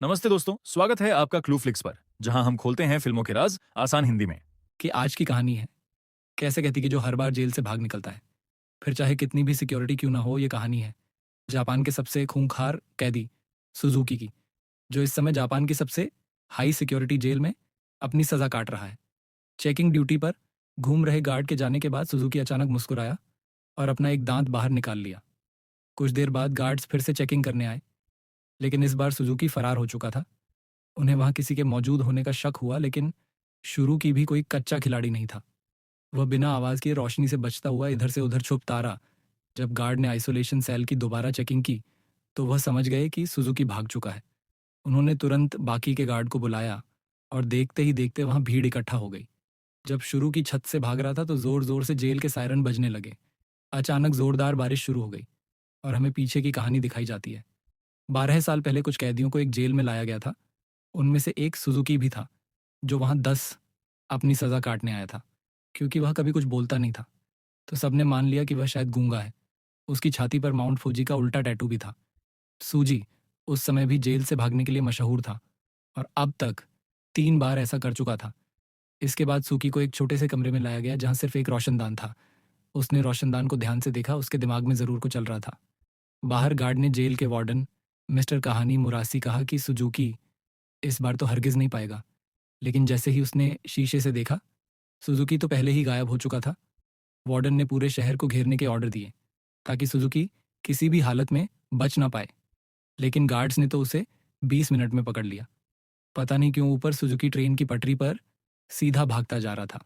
नमस्ते दोस्तों, स्वागत है आपका क्लू फ्लिक्स पर, जहां हम खोलते हैं फिल्मों के राज आसान हिंदी में। कि आज की कहानी है कैसे कहती कि जो हर बार जेल से भाग निकलता है, फिर चाहे कितनी भी सिक्योरिटी क्यों ना हो। ये कहानी है जापान के सबसे खूंखार कैदी सुजुकी की, जो इस समय जापान की सबसे हाई सिक्योरिटी जेल में अपनी सजा काट रहा है। चेकिंग ड्यूटी पर घूम रहे गार्ड के जाने के बाद सुजुकी अचानक मुस्कुराया और अपना एक दांत बाहर निकाल लिया। कुछ देर बाद गार्ड्स फिर से चेकिंग करने आए, लेकिन इस बार सुजुकी फरार हो चुका था। उन्हें वहां किसी के मौजूद होने का शक हुआ, लेकिन शुरू की भी कोई कच्चा खिलाड़ी नहीं था। वह बिना आवाज किए रोशनी से बचता हुआ इधर से उधर छुपता रहा। जब गार्ड ने आइसोलेशन सेल की दोबारा चेकिंग की, तो वह समझ गए कि सुजुकी भाग चुका है। उन्होंने तुरंत बाकी के गार्ड को बुलाया और देखते ही देखते वहां भीड़ इकट्ठा हो गई। जब शुरू की छत से भाग रहा था तो जोर जोर से जेल के सायरन बजने लगे। अचानक जोरदार बारिश शुरू हो गई और हमें पीछे की कहानी दिखाई जाती है। 12 साल पहले कुछ कैदियों को एक जेल में लाया गया था। उनमें से एक सुजुकी भी था, जो वहां 10 अपनी सजा काटने आया था। क्योंकि वह कभी कुछ बोलता नहीं था, तो सबने मान लिया कि वह शायद गूंगा है। उसकी छाती पर माउंट फूजी का उल्टा टैटू भी था। सूजी उस समय भी जेल से भागने के लिए मशहूर था और अब तक 3 बार ऐसा कर चुका था। इसके बाद सूकी को एक छोटे से कमरे में लाया गया जहां सिर्फ एक रोशनदान था। उसने रोशनदान को ध्यान से देखा, उसके दिमाग में जरूर कुछ चल रहा था। बाहर गार्ड ने जेल के वार्डन मिस्टर कहानी मुरासी कहा कि सुजुकी इस बार तो हरगिज नहीं पाएगा। लेकिन जैसे ही उसने शीशे से देखा, सुजुकी तो पहले ही गायब हो चुका था। वार्डन ने पूरे शहर को घेरने के ऑर्डर दिए ताकि सुजुकी किसी भी हालत में बच ना पाए। लेकिन गार्ड्स ने तो उसे 20 मिनट में पकड़ लिया। पता नहीं क्यों ऊपर सुजुकी ट्रेन की पटरी पर सीधा भागता जा रहा था।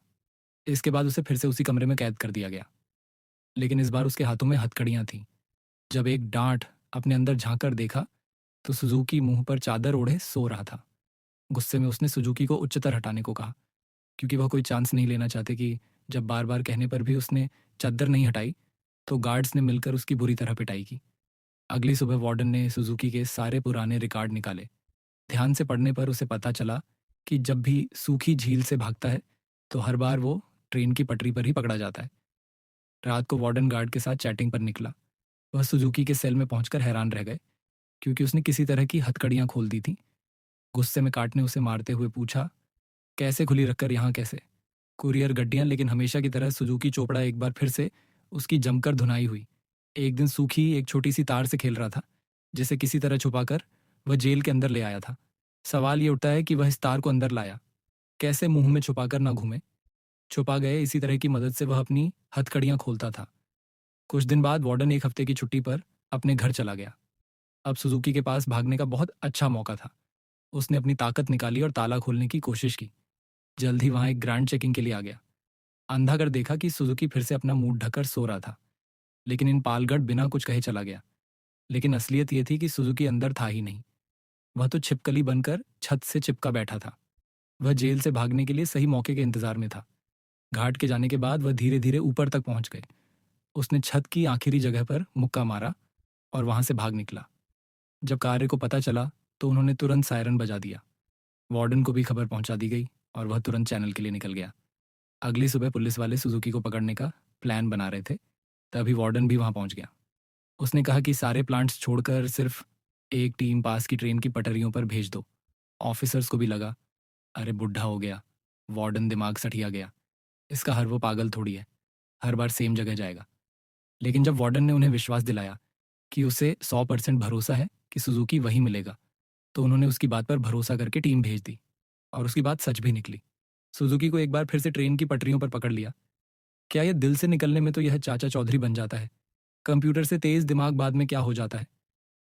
इसके बाद उसे फिर से उसी कमरे में कैद कर दिया गया, लेकिन इस बार उसके हाथों में हथकड़ियां थीं। जब एक डांट अपने अंदर झांक कर देखा, तो सुजुकी मुंह पर चादर ओढ़े सो रहा था। गुस्से में उसने सुजुकी को उच्चतर हटाने को कहा, क्योंकि वह कोई चांस नहीं लेना चाहते कि जब बार बार कहने पर भी उसने चादर नहीं हटाई, तो गार्ड्स ने मिलकर उसकी बुरी तरह पिटाई की। अगली सुबह वार्डन ने सुजुकी के सारे पुराने रिकॉर्ड निकाले। ध्यान से पढ़ने पर उसे पता चला कि जब भी सूखी झील से भागता है, तो हर बार वो ट्रेन की पटरी पर ही पकड़ा जाता है। रात को वार्डन गार्ड के साथ चैटिंग पर निकला। वह सुजुकी के सेल में पहुंचकर हैरान रह गए, क्योंकि उसने किसी तरह की हथकड़ियां खोल दी थीं। गुस्से में काट ने उसे मारते हुए पूछा, कैसे खुली रखकर यहाँ कैसे? कुरियर गड्डियां। लेकिन हमेशा की तरह सुजुकी चोपड़ा एक बार फिर से उसकी जमकर धुनाई हुई। एक दिन सूखी एक छोटी सी तार से खेल रहा था, जिसे किसी तरह छुपाकर वह जेल के अंदर ले आया था। सवाल ये उठता है कि वह इस तार को अंदर लाया कैसे, मुंह में छुपाकर ना घूमे। छुपा गए इसी तरह की मदद से वह अपनी हथकड़ियां खोलता था। कुछ दिन बाद वार्डन एक हफ्ते की छुट्टी पर अपने घर चला गया। अब सुजुकी के पास भागने का बहुत अच्छा मौका था। उसने अपनी ताकत निकाली और ताला खोलने की कोशिश की। जल्द ही वहां एक ग्रैंड चेकिंग के लिए आ गया। अंधा कर देखा कि सुजुकी फिर से अपना मुंह ढककर सो रहा था। लेकिन इन पालगढ़ बिना कुछ कहे चला गया। लेकिन असलियत यह थी कि सुजुकी अंदर था ही नहीं। वह तो छिपकली बनकर छत से चिपका बैठा था। वह जेल से भागने के लिए सही मौके के इंतजार में था। घाट के जाने के बाद वह धीरे धीरे ऊपर तक पहुंच गए। उसने छत की आखिरी जगह पर मुक्का मारा और वहां से भाग निकला। जब कार्य को पता चला, तो उन्होंने तुरंत सायरन बजा दिया। वार्डन को भी खबर पहुंचा दी गई और वह तुरंत चैनल के लिए निकल गया। अगली सुबह पुलिस वाले सुजुकी को पकड़ने का प्लान बना रहे थे, तभी वार्डन भी वहां पहुंच गया। उसने कहा कि सारे प्लांट्स छोड़कर सिर्फ एक टीम पास की ट्रेन की पटरियों पर भेज दो। ऑफिसर्स को भी लगा, अरे बुढ़ा हो गया, वार्डन दिमाग सठिया गया, इसका हर वो पागल थोड़ी है, हर बार सेम जगह जाएगा। लेकिन जब वार्डन ने उन्हें विश्वास दिलाया कि उसे 100% भरोसा है कि सुजुकी वहीं मिलेगा, तो उन्होंने उसकी बात पर भरोसा करके टीम भेज दी। और उसकी बात सच भी निकली। सुजुकी को एक बार फिर से ट्रेन की पटरियों पर पकड़ लिया। क्या यह दिल से निकलने में तो यह चाचा चौधरी बन जाता है, कंप्यूटर से तेज दिमाग बाद में क्या हो जाता है।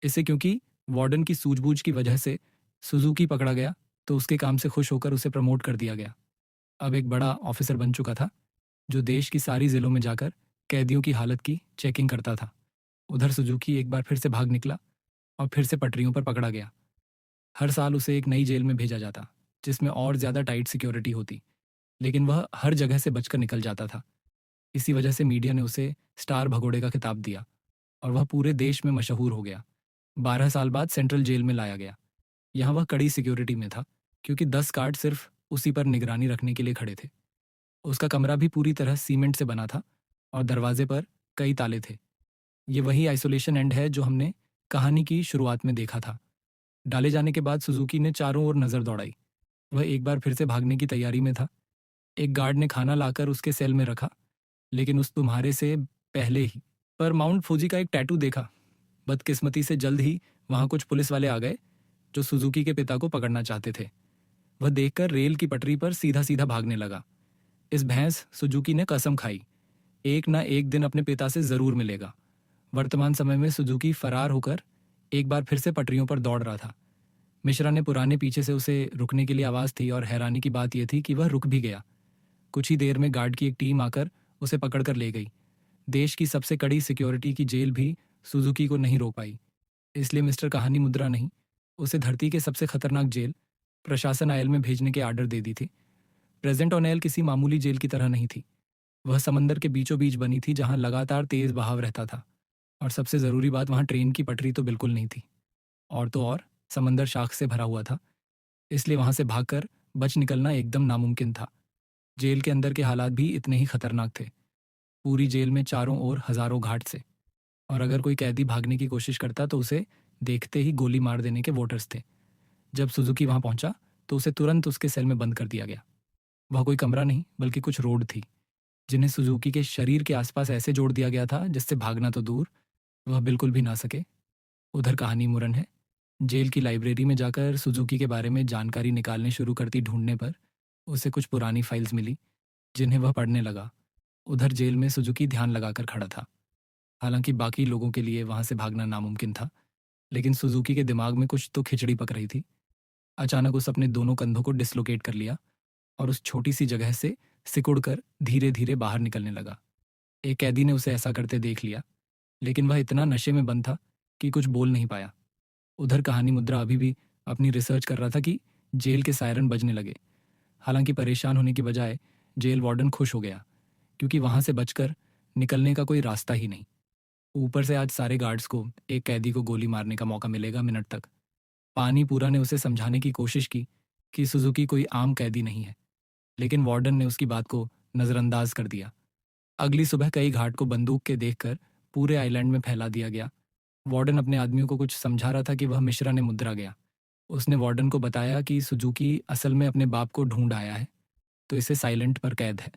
इसे क्योंकि वार्डन की सूझबूझ की वजह से सुजुकी पकड़ा गया, तो उसके काम से खुश होकर उसे प्रमोट कर दिया गया। अब एक बड़ा ऑफिसर बन चुका था, जो देश की सारी जिलों में जाकर कैदियों की हालत की चेकिंग करता था। उधर सुजुकी एक बार फिर से भाग निकला और फिर से पटरियों पर पकड़ा गया। हर साल उसे एक नई जेल में भेजा जाता, जिसमें और ज्यादा टाइट सिक्योरिटी होती। लेकिन वह हर जगह से बचकर निकल जाता था। इसी वजह से मीडिया ने उसे स्टार भगोड़े का खिताब दिया और वह पूरे देश में मशहूर हो गया। 12 साल बाद सेंट्रल जेल में लाया गया। यहाँ वह कड़ी सिक्योरिटी में था, क्योंकि 10 गार्ड सिर्फ उसी पर निगरानी रखने के लिए खड़े थे। उसका कमरा भी पूरी तरह सीमेंट से बना था और दरवाजे पर कई ताले थे। ये वही आइसोलेशन एंड है जो हमने कहानी की शुरुआत में देखा था। डाले जाने के बाद सुजुकी ने चारों ओर नजर दौड़ाई। वह एक बार फिर से भागने की तैयारी में था। एक गार्ड ने खाना लाकर उसके सेल में रखा, लेकिन उस तुम्हारे से पहले ही पर माउंट फूजी का एक टैटू देखा। बदकिस्मती से जल्द ही वहां कुछ पुलिस वाले आ गए जो सुजुकी के पिता को पकड़ना चाहते थे। वह देखकर रेल की पटरी पर सीधा सीधा भागने लगा। इस भैंस सुजुकी ने कसम खाई, एक ना एक दिन अपने पिता से जरूर मिलेगा। वर्तमान समय में सुजुकी फरार होकर एक बार फिर से पटरियों पर दौड़ रहा था। मिश्रा ने पुराने पीछे से उसे रुकने के लिए आवाज थी और हैरानी की बात यह थी कि वह रुक भी गया। कुछ ही देर में गार्ड की एक टीम आकर उसे पकड़कर ले गई। देश की सबसे कड़ी सिक्योरिटी की जेल भी सुजुकी को नहीं रोक पाई। इसलिए मिस्टर कहानी मुद्रा नहीं, उसे धरती के सबसे खतरनाक जेल प्रशासन आयल में भेजने के आर्डर दे दी थी। प्रेजेंट ऑनेल किसी मामूली जेल की तरह नहीं थी। वह समंदर के बीचों बीच बनी थी जहां लगातार तेज बहाव रहता था, और सबसे जरूरी बात, वहां ट्रेन की पटरी तो बिल्कुल नहीं थी। और तो और समंदर शाख से भरा हुआ था, इसलिए वहां से भागकर बच निकलना एकदम नामुमकिन था। जेल के अंदर के हालात भी इतने ही खतरनाक थे। पूरी जेल में चारों ओर हजारों घाट से, और अगर कोई कैदी भागने की कोशिश करता तो उसे देखते ही गोली मार देने के वोटर्स थे। जब सुजुकी वहां पहुंचा तो उसे तुरंत उसके सेल में बंद कर दिया गया। वह कोई कमरा नहीं बल्कि कुछ रोड थी, जिन्हें सुजुकी के शरीर के आसपास ऐसे जोड़ दिया गया था जिससे भागना तो दूर, वह बिल्कुल भी ना सके। उधर कहानी मुरन है। जेल की लाइब्रेरी में जाकर सुजुकी के बारे में जानकारी निकालने शुरू करती ढूंढने पर उसे कुछ पुरानी फाइल्स मिली, जिन्हें वह पढ़ने लगा। उधर जेल में सुजुकी ध्यान लगाकर खड़ा था। हालांकि बाकी लोगों के लिए वहां से भागना नामुमकिन था, लेकिन सुजुकी के दिमाग में कुछ तो खिचड़ी पक रही थी। अचानक उस अपने दोनों कंधों को डिसलोकेट कर लिया और उस छोटी सी जगह से सिकुड़कर धीरे धीरे बाहर निकलने लगा। एक कैदी ने उसे ऐसा करते देख लिया, लेकिन वह इतना नशे में बंद था कि कुछ बोल नहीं पाया। उधर कहानी मुद्रा अभी भी अपनी रिसर्च कर रहा था कि जेल के सायरन बजने लगे। हालांकि परेशान होने की बजाय जेल वार्डन खुश हो गया, क्योंकि वहां से बचकर निकलने का कोई रास्ता ही नहीं। ऊपर से आज सारे गार्ड्स को एक कैदी को गोली मारने का मौका मिलेगा मिनट तक। पानी पूरा ने उसे समझाने की कोशिश की कि सुजुकी कोई आम कैदी नहीं है, लेकिन वार्डन ने उसकी बात को नज़रअंदाज कर दिया। अगली सुबह कई घाट को बंदूक के देखकर पूरे आइलैंड में फैला दिया गया। वार्डन अपने आदमियों को कुछ समझा रहा था कि वह मिश्रा ने मुद्रा गया। उसने वार्डन को बताया कि सुजुकी असल में अपने बाप को ढूंढ आया है, तो इसे साइलेंट पर कैद है।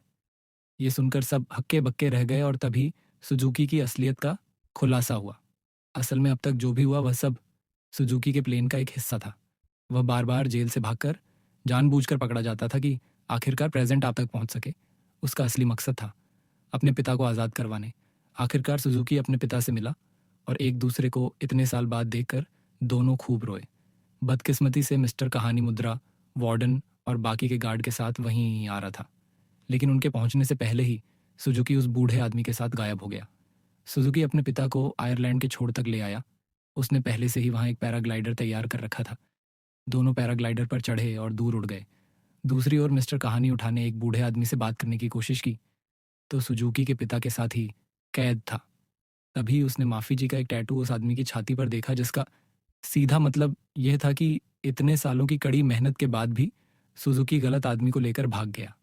ये सुनकर सब हक्के बक्के रह गए और तभी सुजुकी की असलियत का खुलासा हुआ। असल में अब तक जो भी हुआ वह सब सुजुकी के प्लेन का एक हिस्सा था। वह बार बार जेल से भागकर जानबूझकर पकड़ा जाता था कि आखिरकार प्रेजेंट आप तक पहुंच सके। उसका असली मकसद था अपने पिता को आज़ाद करवाने। आखिरकार सुजुकी अपने पिता से मिला और एक दूसरे को इतने साल बाद देखकर दोनों खूब रोए। बदकिस्मती से मिस्टर कहानी मुद्रा वार्डन और बाकी के गार्ड के साथ वहीं आ रहा था, लेकिन उनके पहुंचने से पहले ही सुजुकी उस बूढ़े आदमी के साथ गायब हो गया। सुजुकी अपने पिता को आयरलैंड के छोर तक ले आया। उसने पहले से ही वहां एक पैराग्लाइडर तैयार कर रखा था। दोनों पैराग्लाइडर पर चढ़े और दूर उड़ गए। दूसरी ओर मिस्टर कहानी उठा ने एक बूढ़े आदमी से बात करने की कोशिश की, तो सुजुकी के पिता के साथ ही कैद था। तभी उसने माफी जी का एक टैटू उस आदमी की छाती पर देखा, जिसका सीधा मतलब यह था कि इतने सालों की कड़ी मेहनत के बाद भी सुजुकी गलत आदमी को लेकर भाग गया।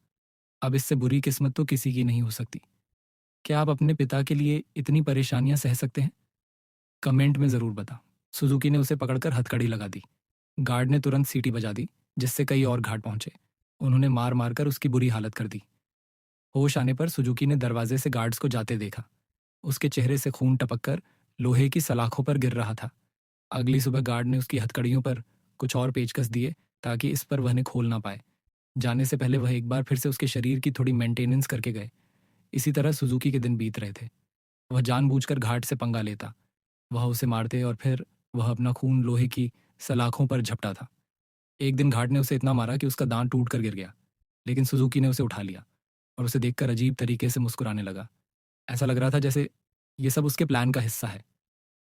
अब इससे बुरी किस्मत तो किसी की नहीं हो सकती। क्या आप अपने पिता के लिए इतनी परेशानियां सह सकते हैं? कमेंट में जरूर बता। सुजुकी ने उसे पकड़कर हथकड़ी लगा दी। गार्ड ने तुरंत सीटी बजा दी, जिससे कई और घाट पहुंचे। उन्होंने मार मारकर उसकी बुरी हालत कर दी। होश आने पर सुजुकी ने दरवाजे से गार्ड्स को जाते देखा। उसके चेहरे से खून टपककर लोहे की सलाखों पर गिर रहा था। अगली सुबह गार्ड ने उसकी हथकड़ियों पर कुछ और पेचकस दिए ताकि इस पर वह खोल ना पाए। जाने से पहले वह एक बार फिर से उसके शरीर की थोड़ी मेंटेनेंस करके गए। इसी तरह सुजुकी के दिन बीत रहे थे। वह जानबूझकर घाट से पंगा लेता, वह उसे मारते और फिर वह अपना खून लोहे की सलाखों पर झपटा था। एक दिन घाट ने उसे इतना मारा कि उसका दांत टूट कर गिर गया, लेकिन सुजुकी ने उसे उठा लिया और उसे देखकर अजीब तरीके से मुस्कुराने लगा। ऐसा लग रहा था जैसे ये सब उसके प्लान का हिस्सा है।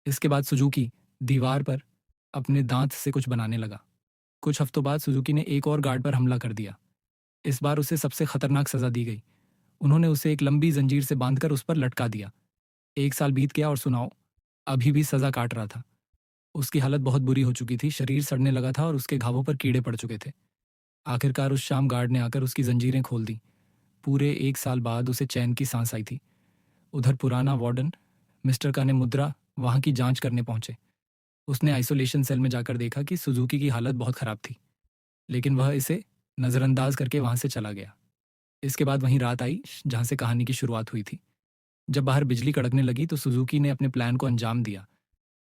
इसके बाद सुजुकी दीवार पर अपने दांत से कुछ बनाने लगा। कुछ हफ्तों बाद सुजुकी ने एक और गार्ड पर हमला कर दिया। इस बार उसे सबसे खतरनाक सजा दी गई। उन्होंने उसे एक लंबी जंजीर से बांधकर उस पर लटका दिया। 1 साल बीत गया और सुनाओ, अभी भी सजा काट रहा था। उसकी हालत बहुत बुरी हो चुकी थी, शरीर सड़ने लगा था और उसके घावों पर कीड़े पड़ चुके थे। आखिरकार उस शाम गार्ड ने आकर उसकी जंजीरें खोल दी। पूरे 1 साल बाद उसे चैन की सांस आई थी। उधर पुराना वार्डन मिस्टर का ने मुद्रा वहां की जांच करने पहुंचे। उसने आइसोलेशन सेल में जाकर देखा कि सुजुकी की हालत बहुत खराब थी, लेकिन वह इसे नज़रअंदाज करके वहां से चला गया। इसके बाद वहीं रात आई जहां से कहानी की शुरुआत हुई थी। जब बाहर बिजली कड़कने लगी तो सुजुकी ने अपने प्लान को अंजाम दिया।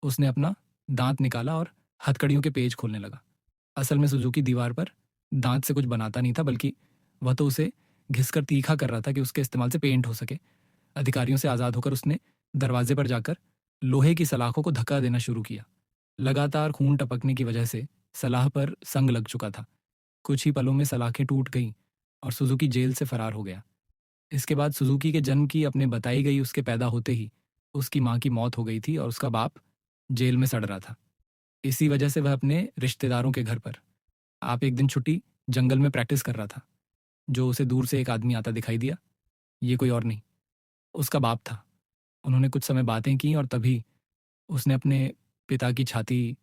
उसने अपना दांत निकाला और हथकड़ियों के पेज खोलने लगा। असल में सुजुकी दीवार पर दांत से कुछ बनाता नहीं था, बल्कि वह तो उसे घिसकर तीखा कर रहा था कि उसके इस्तेमाल से पेंट हो सके। अधिकारियों से आज़ाद होकर उसने दरवाजे पर जाकर लोहे की सलाखों को धक्का देना शुरू किया। लगातार खून टपकने की वजह से सलाह पर संग लग चुका था। कुछ ही पलों में सलाखें टूट गईं और सुजुकी जेल से फरार हो गया। इसके बाद सुजुकी के जन्म की अपने बताई गई उसके पैदा होते ही उसकी माँ की मौत हो गई थी और उसका बाप जेल में सड़ रहा था। इसी वजह से वह अपने रिश्तेदारों के घर पर आप एक दिन छुट्टी जंगल में प्रैक्टिस कर रहा था। जो उसे दूर से एक आदमी आता दिखाई दिया। ये कोई और नहीं, उसका बाप था। उन्होंने कुछ समय बातें की और तभी उसने अपने पिता की छाती